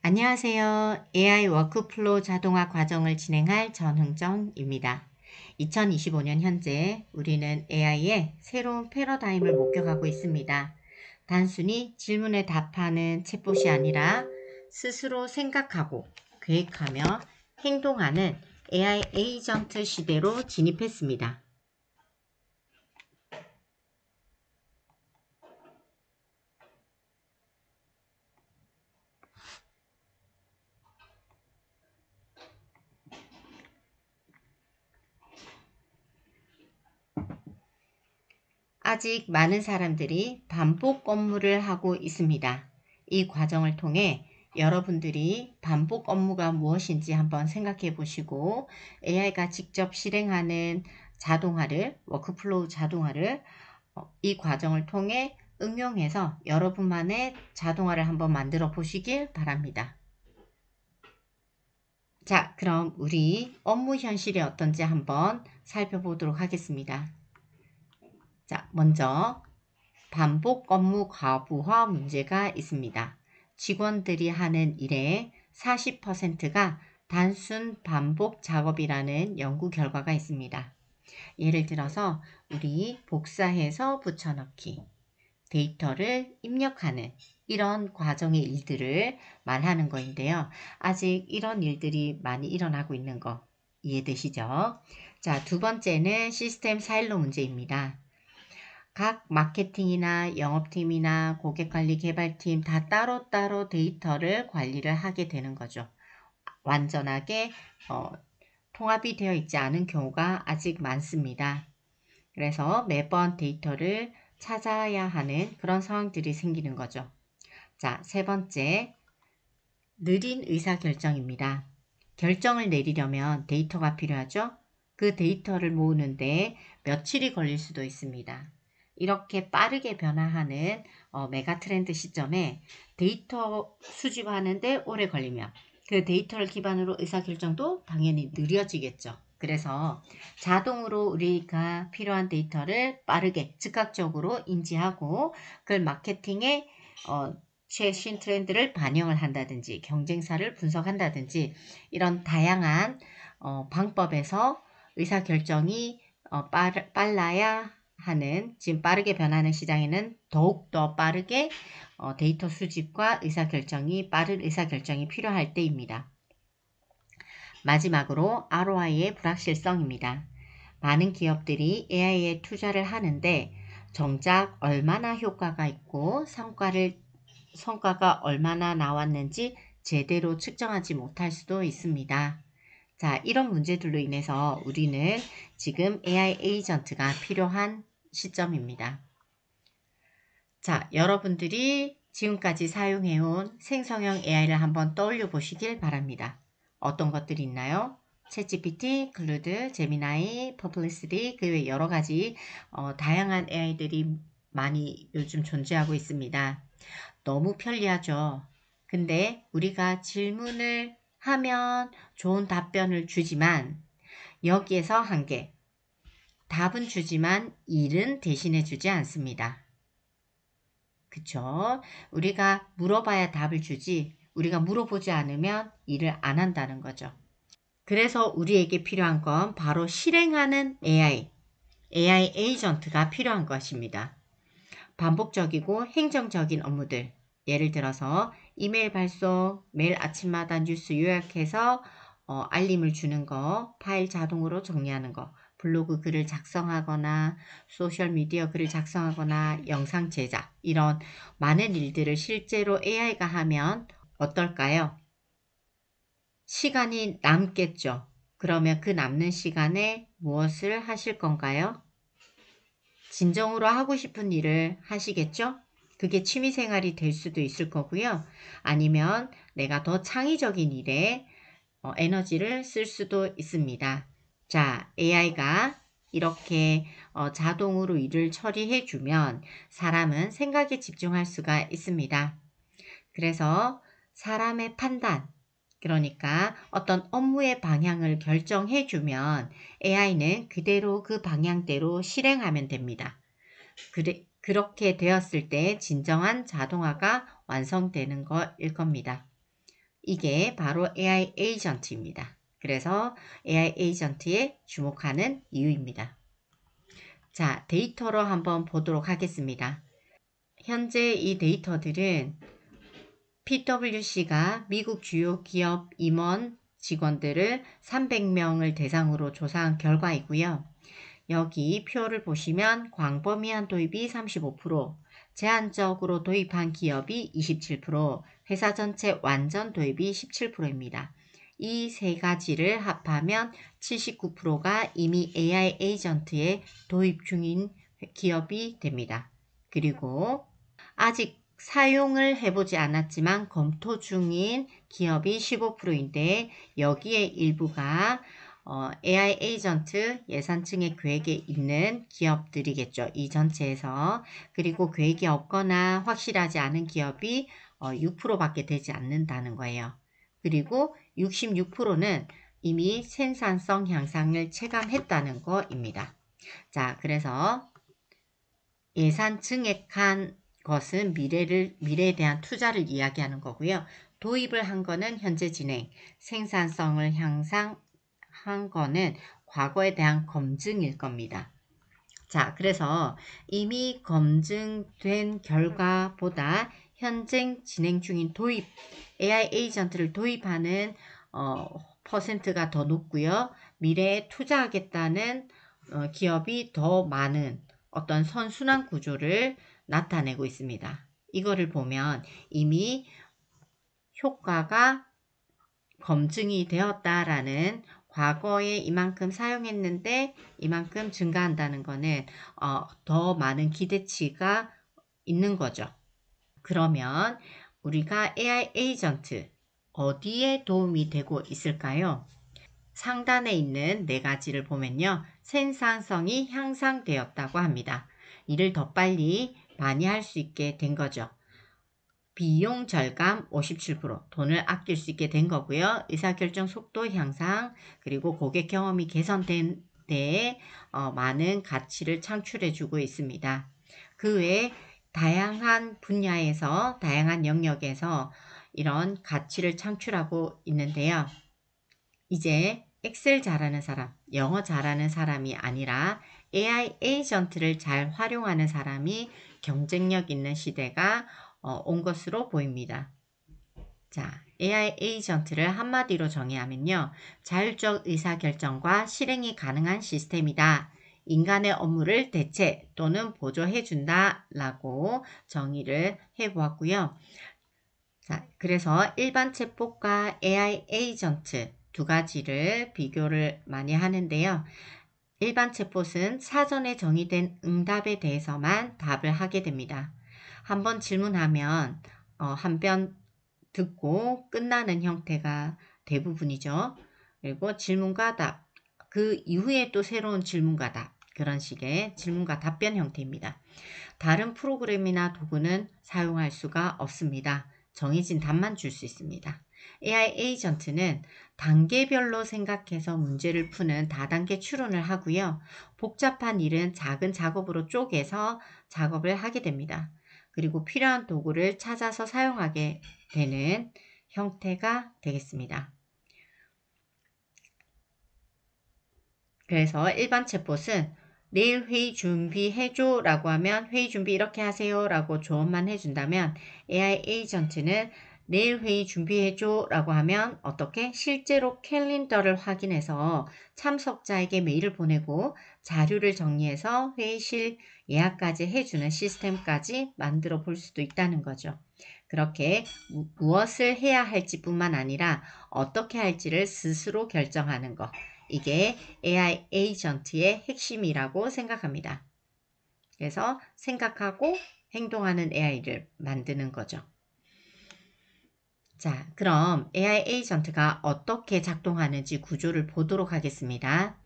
안녕하세요. AI 워크플로우 자동화 과정을 진행할 전흥정입니다. 2025년 현재 우리는 AI의 새로운 패러다임을 목격하고 있습니다. 단순히 질문에 답하는 챗봇이 아니라 스스로 생각하고 계획하며 행동하는 AI 에이전트 시대로 진입했습니다. 아직 많은 사람들이 반복 업무를 하고 있습니다. 이 과정을 통해 여러분들이 반복 업무가 무엇인지 한번 생각해 보시고 AI가 직접 실행하는 자동화를, 워크플로우 자동화를 이 과정을 통해 응용해서 여러분만의 자동화를 한번 만들어 보시길 바랍니다. 자, 그럼 우리 업무 현실이 어떤지 한번 살펴보도록 하겠습니다. 자, 먼저 반복 업무 과부하 문제가 있습니다. 직원들이 하는 일의 40%가 단순 반복 작업이라는 연구 결과가 있습니다. 예를 들어서 우리 복사해서 붙여넣기, 데이터를 입력하는 이런 과정의 일들을 말하는 거인데요. 아직 이런 일들이 많이 일어나고 있는 거 이해되시죠? 자, 두 번째는 시스템 사일로 문제입니다. 각 마케팅이나 영업팀이나 고객관리 개발팀 다 따로따로 데이터를 관리를 하게 되는 거죠. 완전하게 통합이 되어 있지 않은 경우가 아직 많습니다. 그래서 매번 데이터를 찾아야 하는 그런 상황들이 생기는 거죠. 자, 세 번째, 느린 의사결정입니다. 결정을 내리려면 데이터가 필요하죠. 그 데이터를 모으는데 며칠이 걸릴 수도 있습니다. 이렇게 빠르게 변화하는 메가 트렌드 시점에 데이터 수집하는데 오래 걸리면 그 데이터를 기반으로 의사결정도 당연히 느려지겠죠. 그래서 자동으로 우리가 필요한 데이터를 빠르게 즉각적으로 인지하고 그걸 마케팅에 최신 트렌드를 반영을 한다든지 경쟁사를 분석한다든지 이런 다양한 방법에서 의사결정이 빨라야 하는 지금 빠르게 변하는 시장에는 더욱더 빠르게 데이터 수집과 빠른 의사결정이 필요할 때입니다. 마지막으로 ROI의 불확실성입니다. 많은 기업들이 AI에 투자를 하는데 정작 얼마나 효과가 있고 성과가 얼마나 나왔는지 제대로 측정하지 못할 수도 있습니다. 자, 이런 문제들로 인해서 우리는 지금 AI 에이전트가 필요한 시점입니다. 자, 여러분들이 지금까지 사용해온 생성형 AI를 한번 떠올려 보시길 바랍니다. 어떤 것들이 있나요? 챗GPT, 클루드, 제미나이, 퍼플리시티, 그 외 여러 가지 다양한 AI들이 많이 요즘 존재하고 있습니다. 너무 편리하죠. 근데 우리가 질문을 하면 좋은 답변을 주지만 여기에서 한계. 답은 주지만 일은 대신해 주지 않습니다. 그쵸? 우리가 물어봐야 답을 주지 우리가 물어보지 않으면 일을 안 한다는 거죠. 그래서 우리에게 필요한 건 바로 실행하는 AI 에이전트가 필요한 것입니다. 반복적이고 행정적인 업무들, 예를 들어서 이메일 발송, 매일 아침마다 뉴스 요약해서 알림을 주는 거, 파일 자동으로 정리하는 거, 블로그 글을 작성하거나 소셜미디어 글을 작성하거나 영상 제작, 이런 많은 일들을 실제로 AI가 하면 어떨까요? 시간이 남겠죠. 그러면 그 남는 시간에 무엇을 하실 건가요? 진정으로 하고 싶은 일을 하시겠죠? 그게 취미생활이 될 수도 있을 거고요. 아니면 내가 더 창의적인 일에 에너지를 쓸 수도 있습니다. 자, AI가 이렇게 자동으로 일을 처리해 주면 사람은 생각에 집중할 수가 있습니다. 그래서 사람의 판단, 그러니까 어떤 업무의 방향을 결정해 주면 AI는 그대로 그 방향대로 실행하면 됩니다. 그렇게 되었을 때 진정한 자동화가 완성되는 것일 겁니다. 이게 바로 AI 에이전트입니다. 그래서 AI 에이전트에 주목하는 이유입니다. 자, 데이터로 한번 보도록 하겠습니다. 현재 이 데이터들은 PwC가 미국 주요 기업 임원 직원들을 300명을 대상으로 조사한 결과이고요. 여기 표를 보시면 광범위한 도입이 35%, 제한적으로 도입한 기업이 27%, 회사 전체 완전 도입이 17%입니다. 이 세 가지를 합하면 79%가 이미 AI 에이전트에 도입 중인 기업이 됩니다. 그리고 아직 사용을 해보지 않았지만 검토 중인 기업이 15%인데 여기에 일부가 AI 에이전트 예산층의 계획에 있는 기업들이겠죠. 이 전체에서. 그리고 계획이 없거나 확실하지 않은 기업이 6%밖에 되지 않는다는 거예요. 그리고 66%는 이미 생산성 향상을 체감했다는 거입니다. 자, 그래서 예산 증액한 것은 미래에 대한 투자를 이야기하는 거고요. 도입을 한 거는 현재 진행, 생산성을 향상한 거는 과거에 대한 검증일 겁니다. 자, 그래서 이미 검증된 결과보다 현재 진행 중인 도입, AI 에이전트를 도입하는 퍼센트가 더 높고요. 미래에 투자하겠다는 기업이 더 많은 어떤 선순환 구조를 나타내고 있습니다. 이거를 보면 이미 효과가 검증이 되었다라는 과거에 이만큼 사용했는데 이만큼 증가한다는 거는 더 많은 기대치가 있는 거죠. 그러면 우리가 AI 에이전트 어디에 도움이 되고 있을까요? 상단에 있는 네 가지를 보면요. 생산성이 향상되었다고 합니다. 일을 더 빨리 많이 할 수 있게 된 거죠. 비용 절감 57%, 돈을 아낄 수 있게 된 거고요. 의사결정 속도 향상, 그리고 고객 경험이 개선된 데에 많은 가치를 창출해주고 있습니다. 그 외에 다양한 분야에서, 다양한 영역에서 이런 가치를 창출하고 있는데요. 이제 엑셀 잘하는 사람, 영어 잘하는 사람이 아니라 AI 에이전트를 잘 활용하는 사람이 경쟁력 있는 시대가 온 것으로 보입니다. 자, AI 에이전트를 한마디로 정의하면요. 자율적 의사결정과 실행이 가능한 시스템이다. 인간의 업무를 대체 또는 보조해준다 라고 정의를 해보았고요. 자, 그래서 일반 챗봇과 AI 에이전트 두 가지를 비교를 많이 하는데요. 일반 챗봇은 사전에 정의된 응답에 대해서만 답을 하게 됩니다. 한번 질문하면 한 번 듣고 끝나는 형태가 대부분이죠. 그리고 질문과 답, 그 이후에 또 새로운 질문과 답, 그런 식의 질문과 답변 형태입니다. 다른 프로그램이나 도구는 사용할 수가 없습니다. 정해진 답만 줄 수 있습니다. AI 에이전트는 단계별로 생각해서 문제를 푸는 다단계 추론을 하고요. 복잡한 일은 작은 작업으로 쪼개서 작업을 하게 됩니다. 그리고 필요한 도구를 찾아서 사용하게 되는 형태가 되겠습니다. 그래서 일반 챗봇은 내일 회의 준비해줘 라고 하면 회의 준비 이렇게 하세요 라고 조언만 해준다면 AI 에이전트는 내일 회의 준비해줘 라고 하면 어떻게 실제로 캘린더를 확인해서 참석자에게 메일을 보내고 자료를 정리해서 회의실 예약까지 해주는 시스템까지 만들어 볼 수도 있다는 거죠. 그렇게 무엇을 해야 할지 뿐만 아니라 어떻게 할지를 스스로 결정하는 것. 이게 AI 에이전트의 핵심이라고 생각합니다. 그래서 생각하고 행동하는 AI를 만드는 거죠. 자, 그럼 AI 에이전트가 어떻게 작동하는지 구조를 보도록 하겠습니다.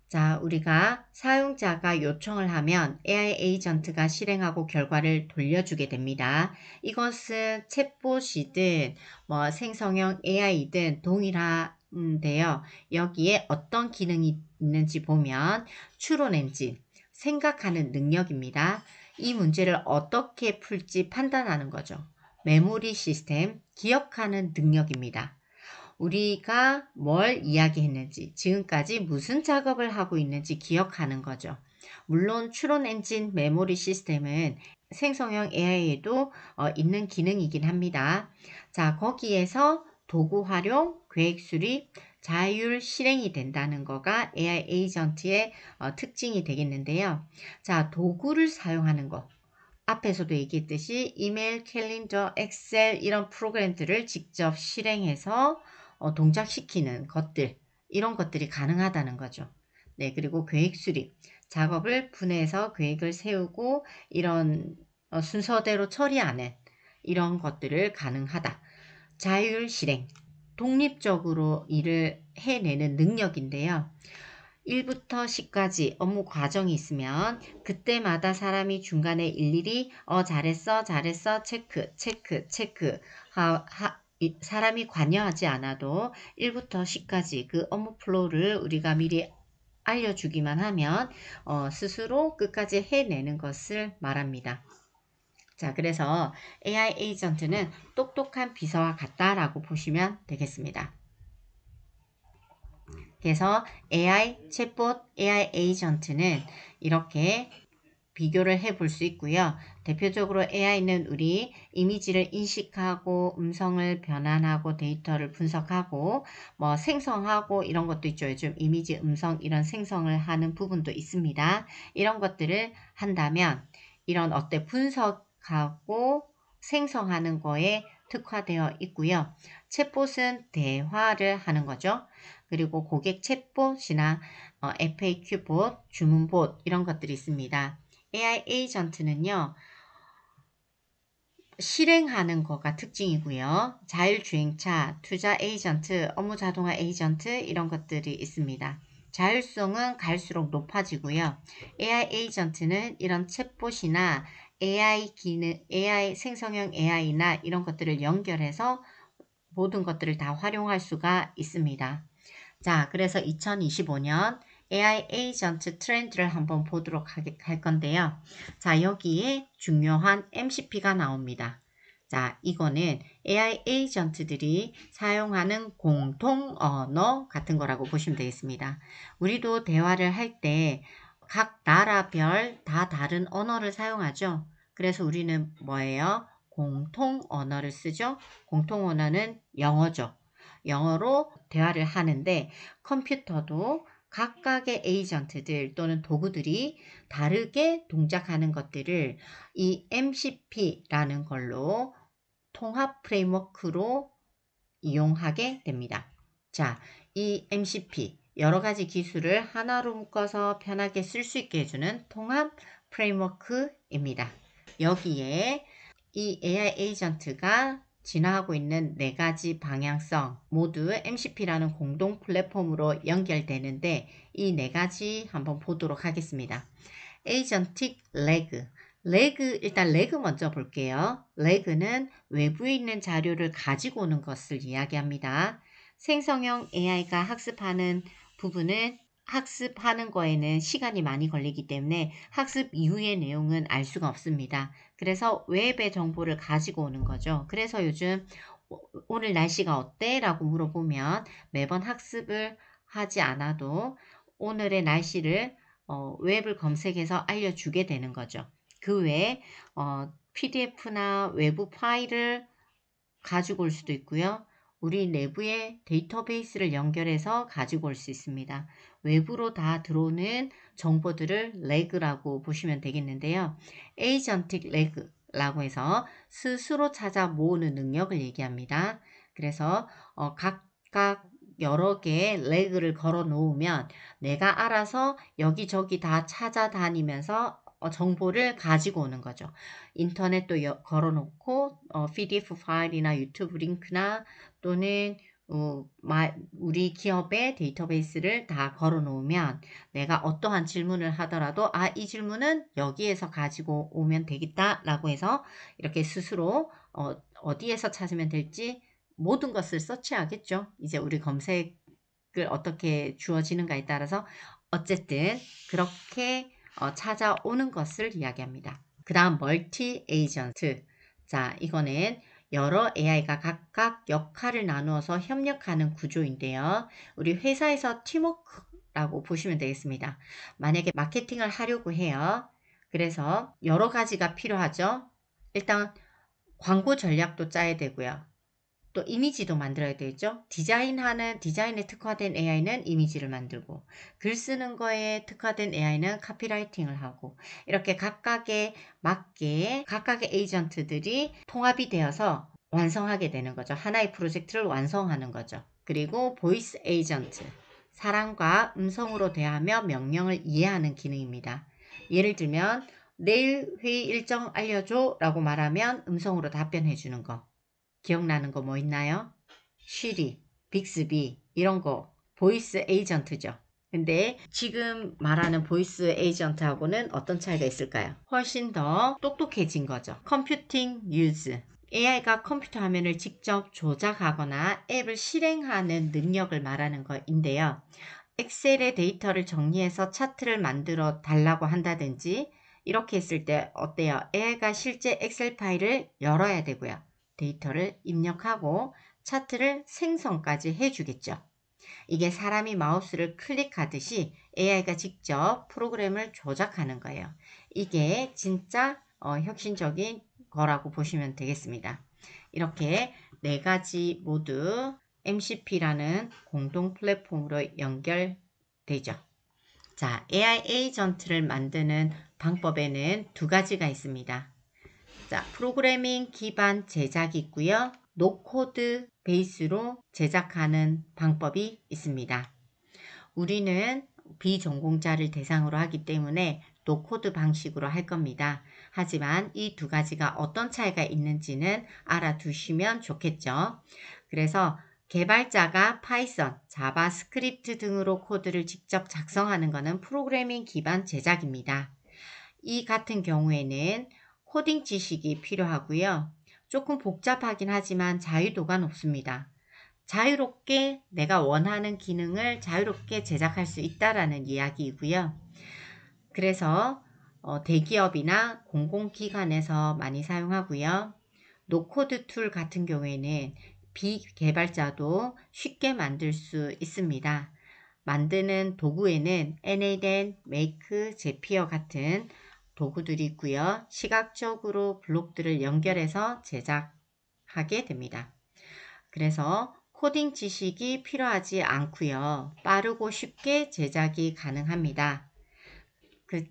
자, 우리가 사용자가 요청을 하면 AI 에이전트가 실행하고 결과를 돌려주게 됩니다. 이것은 챗봇이든 생성형 AI든 동일한데요. 여기에 어떤 기능이 있는지 보면 추론 엔진, 생각하는 능력입니다. 이 문제를 어떻게 풀지 판단하는 거죠. 메모리 시스템, 기억하는 능력입니다. 우리가 뭘 이야기했는지, 지금까지 무슨 작업을 하고 있는지 기억하는 거죠. 물론 추론 엔진 메모리 시스템은 생성형 AI에도 있는 기능이긴 합니다. 자, 거기에서 도구 활용, 계획 수립, 자율 실행이 된다는 거가 AI 에이전트의 특징이 되겠는데요. 자, 도구를 사용하는 거. 앞에서도 얘기했듯이 이메일, 캘린더, 엑셀 이런 프로그램들을 직접 실행해서 동작시키는 것들, 이런 것들이 가능하다는 거죠. 네, 그리고 계획 수립, 작업을 분해해서 계획을 세우고 이런 순서대로 처리하는 이런 것들을 가능하다. 자율 실행, 독립적으로 일을 해내는 능력인데요. 1부터 10까지 업무 과정이 있으면 그때마다 사람이 중간에 일일이 잘했어 잘했어 체크 체크 체크 사람이 관여하지 않아도 1부터 10까지 그 업무 플로우를 우리가 미리 알려주기만 하면 스스로 끝까지 해내는 것을 말합니다. 자, 그래서 AI 에이전트는 똑똑한 비서와 같다라고 보시면 되겠습니다. 그래서 AI 챗봇, AI 에이전트는 이렇게 비교를 해 볼 수 있고요. 대표적으로 AI는 우리 이미지를 인식하고 음성을 변환하고 데이터를 분석하고 뭐 생성하고 이런 것도 있죠. 요즘 이미지, 음성 이런 생성을 하는 부분도 있습니다. 이런 것들을 한다면 이런 분석하고 생성하는 거에 특화되어 있고요. 챗봇은 대화를 하는 거죠. 그리고 고객 챗봇이나 FAQ 봇, 주문봇 이런 것들이 있습니다. AI 에이전트는요, 실행하는 거가 특징이고요. 자율주행차, 투자 에이전트, 업무 자동화 에이전트 이런 것들이 있습니다. 자율성은 갈수록 높아지고요. AI 에이전트는 이런 챗봇이나 AI 기능, AI 생성형 AI나 이런 것들을 연결해서 모든 것들을 다 활용할 수가 있습니다. 자, 그래서 2025년 AI 에이전트 트렌드를 한번 보도록 할 건데요. 자, 여기에 중요한 MCP가 나옵니다. 자, 이거는 AI 에이전트들이 사용하는 공통 언어 같은 거라고 보시면 되겠습니다. 우리도 대화를 할 때 각 나라별 다 다른 언어를 사용하죠. 그래서 우리는 뭐예요? 공통 언어를 쓰죠. 공통 언어는 영어죠. 영어로 대화를 하는데 컴퓨터도 각각의 에이전트들 또는 도구들이 다르게 동작하는 것들을 이 MCP라는 걸로 통합 프레임워크로 이용하게 됩니다. 자, 이 MCP 여러 가지 기술을 하나로 묶어서 편하게 쓸 수 있게 해주는 통합 프레임워크입니다. 여기에 이 AI 에이전트가 진화하고 있는 4가지 방향성 모두 MCP라는 공동 플랫폼으로 연결되는데 이 4가지 한번 보도록 하겠습니다. 에이전틱 레그. 일단 레그 먼저 볼게요. 레그는 외부에 있는 자료를 가지고 오는 것을 이야기합니다. 생성형 AI가 학습하는 부분은 학습하는 거에는 시간이 많이 걸리기 때문에 학습 이후의 내용은 알 수가 없습니다. 그래서 웹의 정보를 가지고 오는 거죠. 그래서 요즘 오늘 날씨가 어때? 라고 물어보면 매번 학습을 하지 않아도 오늘의 날씨를 웹을 검색해서 알려주게 되는 거죠. 그 외에 PDF나 외부 파일을 가지고 올 수도 있고요. 우리 내부의 데이터베이스를 연결해서 가지고 올 수 있습니다. 외부로 다 들어오는 정보들을 레그라고 보시면 되겠는데요. 에이전틱 레그라고 해서 스스로 찾아 모으는 능력을 얘기합니다. 그래서 각각 여러 개의 레그를 걸어 놓으면 내가 알아서 여기저기 다 찾아다니면서 정보를 가지고 오는 거죠. 인터넷도 걸어놓고 PDF 파일이나 유튜브 링크나 또는 우리 기업의 데이터베이스를 다 걸어놓으면 내가 어떠한 질문을 하더라도 이 질문은 여기에서 가지고 오면 되겠다라고 해서 이렇게 스스로 어디에서 찾으면 될지 모든 것을 서치하겠죠. 이제 우리 검색을 어떻게 주어지는가에 따라서 어쨌든 그렇게 찾아오는 것을 이야기합니다. 그 다음 멀티 에이전트. 자, 이거는 여러 AI가 각각 역할을 나누어서 협력하는 구조인데요. 우리 회사에서 팀워크라고 보시면 되겠습니다. 만약에 마케팅을 하려고 해요. 그래서 여러 가지가 필요하죠. 일단 광고 전략도 짜야 되고요. 또 이미지도 만들어야 되죠. 디자인에 특화된 AI는 이미지를 만들고, 글 쓰는 거에 특화된 AI는 카피라이팅을 하고, 이렇게 각각에 맞게 각각의 에이전트들이 통합이 되어서 완성하게 되는 거죠. 하나의 프로젝트를 완성하는 거죠. 그리고 보이스 에이전트, 사람과 음성으로 대하며 명령을 이해하는 기능입니다. 예를 들면 내일 회의 일정 알려줘 라고 말하면 음성으로 답변해 주는 거. 기억나는 거 뭐 있나요? 쉬리, 빅스비 이런 거 보이스 에이전트죠. 근데 지금 말하는 보이스 에이전트하고는 어떤 차이가 있을까요? 훨씬 더 똑똑해진 거죠. 컴퓨팅 유즈. AI가 컴퓨터 화면을 직접 조작하거나 앱을 실행하는 능력을 말하는 것인데요. 엑셀의 데이터를 정리해서 차트를 만들어 달라고 한다든지 이렇게 했을 때 어때요? AI가 실제 엑셀 파일을 열어야 되고요. 데이터를 입력하고 차트를 생성까지 해주겠죠. 이게 사람이 마우스를 클릭하듯이 AI가 직접 프로그램을 조작하는 거예요. 이게 진짜 혁신적인 거라고 보시면 되겠습니다. 이렇게 네 가지 모두 MCP라는 공동 플랫폼으로 연결되죠. 자, AI 에이전트를 만드는 방법에는 두 가지가 있습니다. 자, 프로그래밍 기반 제작이 있고요. 노코드 베이스로 제작하는 방법이 있습니다. 우리는 비전공자를 대상으로 하기 때문에 노코드 방식으로 할 겁니다. 하지만 이 두 가지가 어떤 차이가 있는지는 알아두시면 좋겠죠. 그래서 개발자가 파이썬, 자바스크립트 등으로 코드를 직접 작성하는 것은 프로그래밍 기반 제작입니다. 이 같은 경우에는 코딩 지식이 필요하고요. 조금 복잡하긴 하지만 자유도가 높습니다. 자유롭게 내가 원하는 기능을 자유롭게 제작할 수 있다라는 이야기이고요. 그래서 대기업이나 공공기관에서 많이 사용하고요. 노코드 툴 같은 경우에는 비개발자도 쉽게 만들 수 있습니다. 만드는 도구에는 N8N, Make, Zapier 같은 도구들이 있고요. 시각적으로 블록들을 연결해서 제작하게 됩니다. 그래서 코딩 지식이 필요하지 않고요. 빠르고 쉽게 제작이 가능합니다.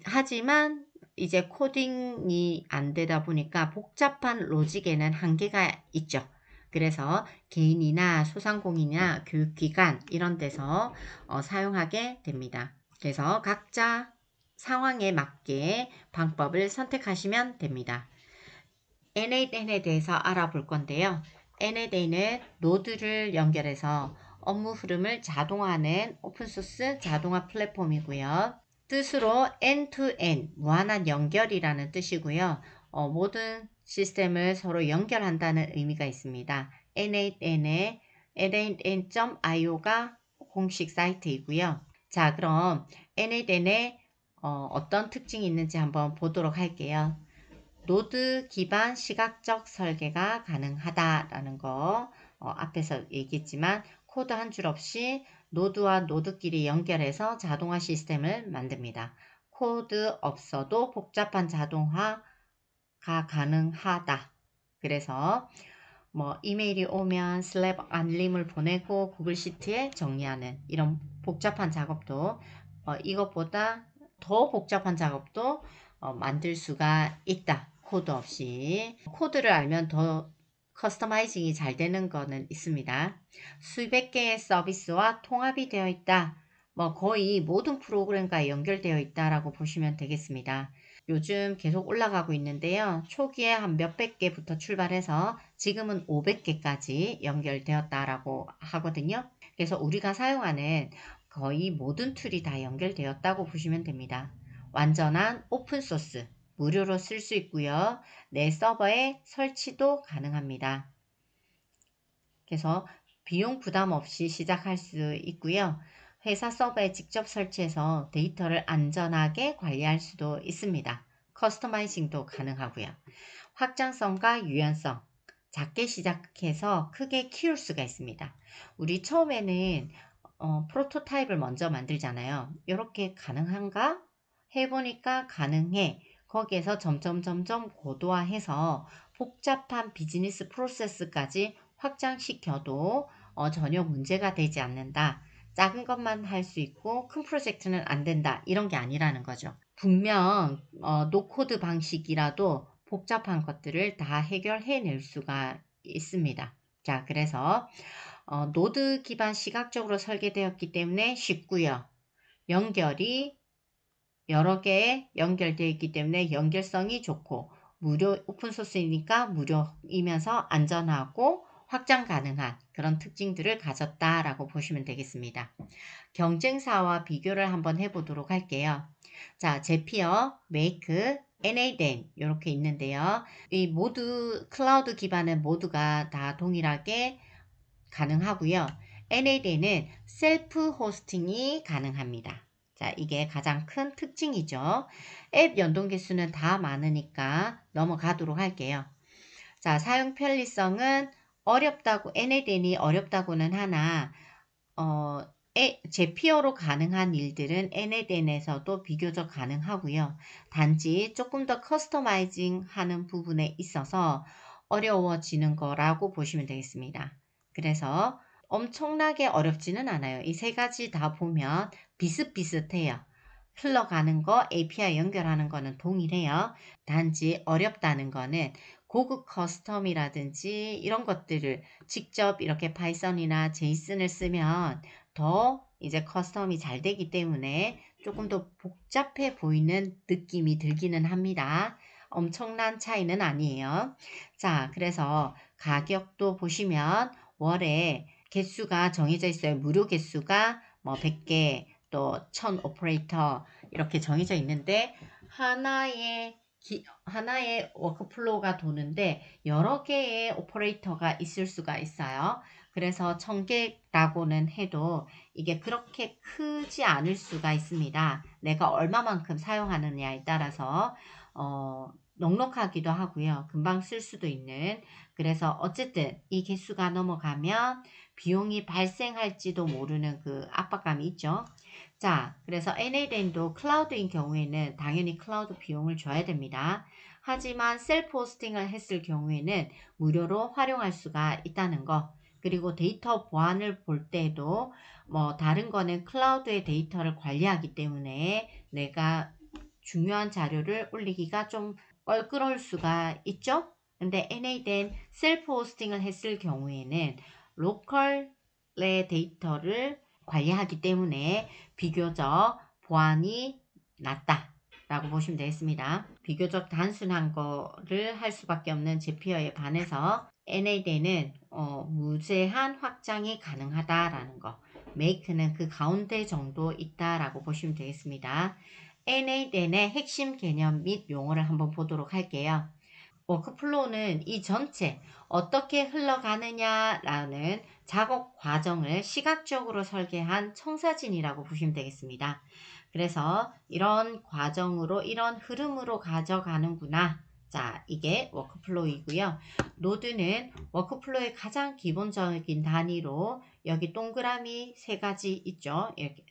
하지만 이제 코딩이 안 되다 보니까 복잡한 로직에는 한계가 있죠. 그래서 개인이나 소상공인이나 교육기관 이런 데서 사용하게 됩니다. 그래서 각자 상황에 맞게 방법을 선택하시면 됩니다. N8N에 대해서 알아볼 건데요. N8N은 노드를 연결해서 업무 흐름을 자동화하는 오픈소스 자동화 플랫폼이고요. 뜻으로 end-to-end, 무한한 연결이라는 뜻이고요. 모든 시스템을 서로 연결한다는 의미가 있습니다. N8N의 n8n.io가 공식 사이트이고요. 자, 그럼 N8N에 어떤 특징이 있는지 한번 보도록 할게요. 노드 기반 시각적 설계가 가능하다라는 거 앞에서 얘기했지만 코드 한 줄 없이 노드와 노드끼리 연결해서 자동화 시스템을 만듭니다. 코드 없어도 복잡한 자동화가 가능하다. 그래서 이메일이 오면 슬랩 알림을 보내고 구글 시트에 정리하는 이런 복잡한 작업도 이것보다 더 복잡한 작업도 만들 수가 있다. 코드 없이. 코드를 알면 더 커스터마이징이 잘 되는 거는 있습니다. 수백 개의 서비스와 통합이 되어 있다. 거의 모든 프로그램과 연결되어 있다라고 보시면 되겠습니다. 요즘 계속 올라가고 있는데요. 초기에 한 몇백 개부터 출발해서 지금은 500개까지 연결되었다라고 하거든요. 그래서 우리가 사용하는 거의 모든 툴이 다 연결되었다고 보시면 됩니다. 완전한 오픈소스, 무료로 쓸 수 있고요. 내 서버에 설치도 가능합니다. 그래서 비용 부담 없이 시작할 수 있고요. 회사 서버에 직접 설치해서 데이터를 안전하게 관리할 수도 있습니다. 커스터마이징도 가능하고요. 확장성과 유연성. 작게 시작해서 크게 키울 수가 있습니다. 우리 처음에는 프로토타입을 먼저 만들잖아요. 이렇게 가능한가? 해보니까 가능해. 거기에서 점점 고도화해서 복잡한 비즈니스 프로세스까지 확장시켜도 전혀 문제가 되지 않는다. 작은 것만 할 수 있고 큰 프로젝트는 안 된다. 이런 게 아니라는 거죠. 분명 노코드 방식이라도 복잡한 것들을 다 해결해낼 수가 있습니다. 자, 그래서 노드 기반 시각적으로 설계되었기 때문에 쉽고요. 연결이 여러 개에 연결되어 있기 때문에 연결성이 좋고 무료 오픈소스이니까 무료이면서 안전하고 확장 가능한 그런 특징들을 가졌다라고 보시면 되겠습니다. 경쟁사와 비교를 한번 해보도록 할게요. 자, 제피어, 메이크, NADEN 이렇게 있는데요. 이 모두 클라우드 기반은 모두가 다 동일하게 가능하고요. NAD는 셀프 호스팅이 가능합니다. 자, 이게 가장 큰 특징이죠. 앱 연동 개수는 다 많으니까 넘어가도록 할게요. 자, 사용 편리성은 어렵다고, NADN이 어렵다고는 하나, 제피어로 가능한 일들은 NADN에서도 비교적 가능하고요. 단지 조금 더 커스터마이징 하는 부분에 있어서 어려워지는 거라고 보시면 되겠습니다. 그래서 엄청나게 어렵지는 않아요. 이 세 가지 다 보면 비슷비슷해요. 흘러가는 거, API 연결하는 거는 동일해요. 단지 어렵다는 거는 고급 커스텀이라든지 이런 것들을 직접 이렇게 파이썬이나 제이슨을 쓰면 더 이제 커스텀이 잘 되기 때문에 조금 더 복잡해 보이는 느낌이 들기는 합니다. 엄청난 차이는 아니에요. 자, 그래서 가격도 보시면 월에 개수가 정해져 있어요. 무료 개수가 뭐 100개 또 1000 오퍼레이터 이렇게 정해져 있는데 하나의 워크플로우가 도는데 여러 개의 오퍼레이터가 있을 수가 있어요. 그래서 1000개라고는 해도 이게 그렇게 크지 않을 수가 있습니다. 내가 얼마만큼 사용하느냐에 따라서 넉넉하기도 하고요. 금방 쓸 수도 있는. 그래서 어쨌든 이 개수가 넘어가면 비용이 발생할지도 모르는 그 압박감이 있죠. 자, 그래서 NADN도 클라우드인 경우에는 당연히 클라우드 비용을 줘야 됩니다. 하지만 셀프 호스팅을 했을 경우에는 무료로 활용할 수가 있다는 거. 그리고 데이터 보안을 볼 때도 뭐 다른 거는 클라우드의 데이터를 관리하기 때문에 내가 중요한 자료를 올리기가 좀 껄끄러울 수가 있죠. 근데 NADN 셀프 호스팅을 했을 경우에는 로컬의 데이터를 관리하기 때문에 비교적 보안이 낮다라고 보시면 되겠습니다. 비교적 단순한 거를 할 수밖에 없는 제피어에 반해서 NAD는 무제한 확장이 가능하다라는 거. Make는 그 가운데 정도 있다라고 보시면 되겠습니다. NADN의 핵심 개념 및 용어를 한번 보도록 할게요. 워크플로우는 이 전체 어떻게 흘러가느냐라는 작업 과정을 시각적으로 설계한 청사진이라고 보시면 되겠습니다. 그래서 이런 과정으로 이런 흐름으로 가져가는구나. 자, 이게 워크플로우이고요. 노드는 워크플로우의 가장 기본적인 단위로 여기 동그라미 세 가지 있죠. 이렇게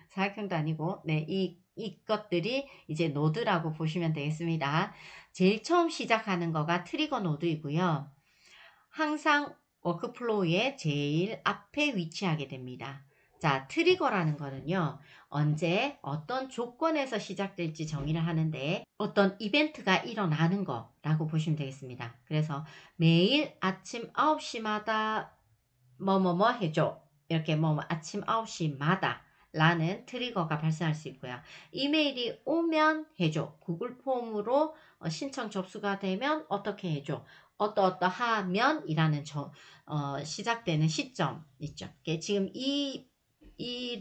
사각형도 아니고, 네, 이것들이 이제 노드라고 보시면 되겠습니다. 제일 처음 시작하는 거가 트리거 노드이고요. 항상 워크플로우의 제일 앞에 위치하게 됩니다. 자, 트리거라는 거는요, 언제 어떤 조건에서 시작될지 정의를 하는데 어떤 이벤트가 일어나는 거라고 보시면 되겠습니다. 그래서 매일 아침 9시마다 뭐뭐뭐 해줘. 이렇게 아침 9시마다 라는 트리거가 발생할 수 있고요. 이메일이 오면 해줘. 구글 폼으로 신청 접수가 되면 어떻게 해줘. 어떠하면 이라는 시작되는 시점 있죠. 지금 이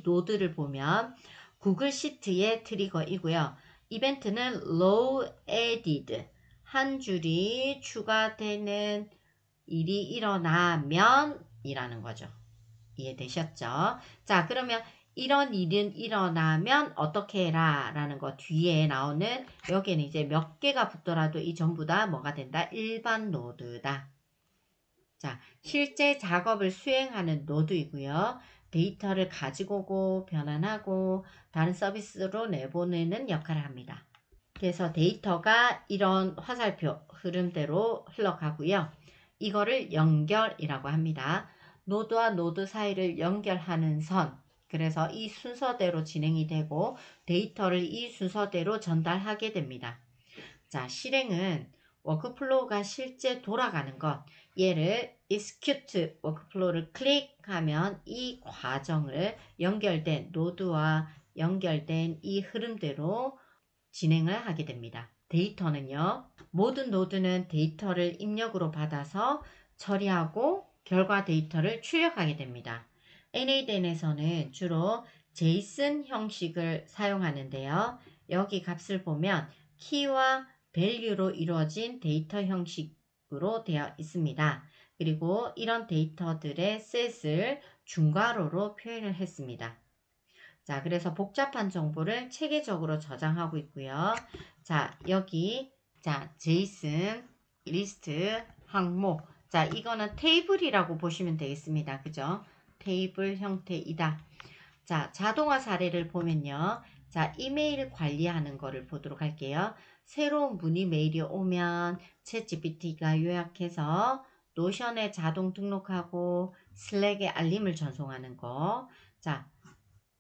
노드를 보면 구글 시트의 트리거이고요. 이벤트는 low added 한 줄이 추가되는 일이 일어나면 이라는 거죠. 이해되셨죠? 자, 그러면 이런 일은 일어나면 어떻게 해라 라는 거 뒤에 나오는 여기에는 이제 몇 개가 붙더라도 이 전부 다 뭐가 된다? 일반 노드다. 자, 실제 작업을 수행하는 노드이고요. 데이터를 가지고 오고 변환하고 다른 서비스로 내보내는 역할을 합니다. 그래서 데이터가 이런 화살표 흐름대로 흘러가고요. 이거를 연결이라고 합니다. 노드와 노드 사이를 연결하는 선. 그래서 이 순서대로 진행이 되고 데이터를 이 순서대로 전달하게 됩니다. 자, 실행은 워크플로우가 실제 돌아가는 것. 얘를 execute 워크플로우를 클릭하면 이 과정을 연결된 노드와 연결된 이 흐름대로 진행을 하게 됩니다. 데이터는요. 모든 노드는 데이터를 입력으로 받아서 처리하고 결과 데이터를 출력하게 됩니다. NADN에서는 주로 JSON 형식을 사용하는데요. 여기 값을 보면 키와 value로 이루어진 데이터 형식으로 되어 있습니다. 그리고 이런 데이터들의 셋을 중괄호로 표현을 했습니다. 자, 그래서 복잡한 정보를 체계적으로 저장하고 있고요. 자, 여기 자, JSON 리스트 항목. 자, 이거는 테이블이라고 보시면 되겠습니다. 그죠? 테이블 형태이다. 자, 자동화 사례를 보면요. 자, 이메일 관리하는 거를 보도록 할게요. 새로운 문의 메일이 오면 챗GPT가 요약해서 노션에 자동 등록하고 슬랙에 알림을 전송하는 거. 자,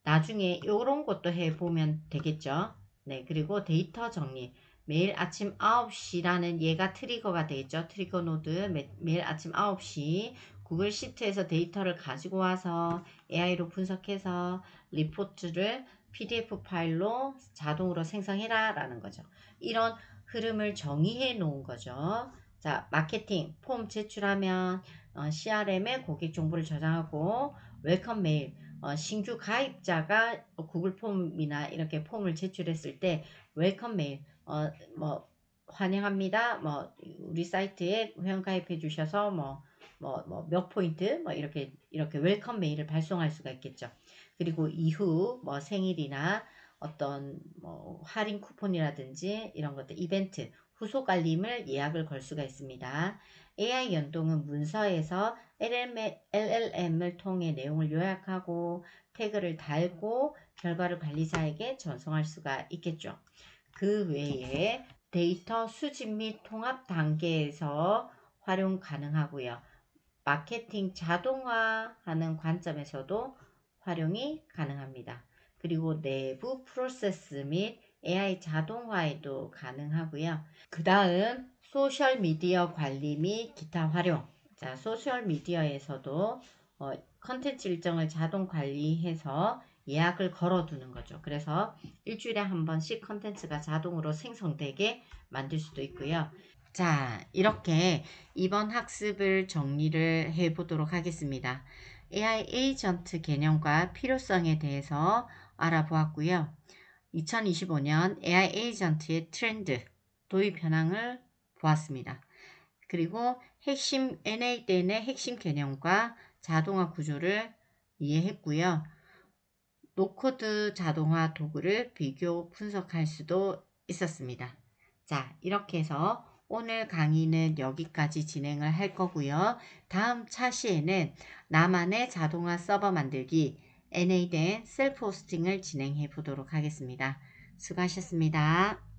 나중에 이런 것도 해보면 되겠죠. 네, 그리고 데이터 정리. 매일 아침 9시라는 얘가 트리거가 되겠죠. 트리거 노드 매일 아침 9시 구글 시트에서 데이터를 가지고 와서 AI로 분석해서 리포트를 PDF 파일로 자동으로 생성해라 라는 거죠. 이런 흐름을 정의해 놓은 거죠. 자, 마케팅 폼 제출하면 CRM에 고객 정보를 저장하고 웰컴 메일 신규 가입자가 구글 폼이나 이렇게 폼을 제출했을 때 웰컴 메일 뭐 환영합니다. 뭐 우리 사이트에 회원 가입해 주셔서 몇 포인트 뭐 이렇게 웰컴 메일을 발송할 수가 있겠죠. 그리고 이후 뭐 생일이나 어떤 뭐 할인 쿠폰이라든지 이런 것들 이벤트 후속 알림을 예약을 걸 수가 있습니다. AI 연동은 문서에서 LLM을 통해 내용을 요약하고 태그를 달고 결과를 관리자에게 전송할 수가 있겠죠. 그 외에 데이터 수집 및 통합 단계에서 활용 가능하고요. 마케팅 자동화하는 관점에서도 활용이 가능합니다. 그리고 내부 프로세스 및 AI 자동화에도 가능하고요. 그 다음 소셜미디어 관리 및 기타 활용. 자, 소셜미디어에서도 컨텐츠 일정을 자동 관리해서 예약을 걸어두는 거죠. 그래서 일주일에 한 번씩 컨텐츠가 자동으로 생성되게 만들 수도 있고요. 자, 이렇게 이번 학습을 정리를 해 보도록 하겠습니다. AI 에이전트 개념과 필요성에 대해서 알아보았고요. 2025년 AI 에이전트의 트렌드, 도입 현황을 보았습니다. 그리고 핵심 NADN의 핵심 개념과 자동화 구조를 이해했고요. 노코드 자동화 도구를 비교 분석할 수도 있었습니다. 자, 이렇게 해서 오늘 강의는 여기까지 진행을 할 거고요. 다음 차시에는 나만의 자동화 서버 만들기 NADN 셀프 호스팅을 진행해 보도록 하겠습니다. 수고하셨습니다.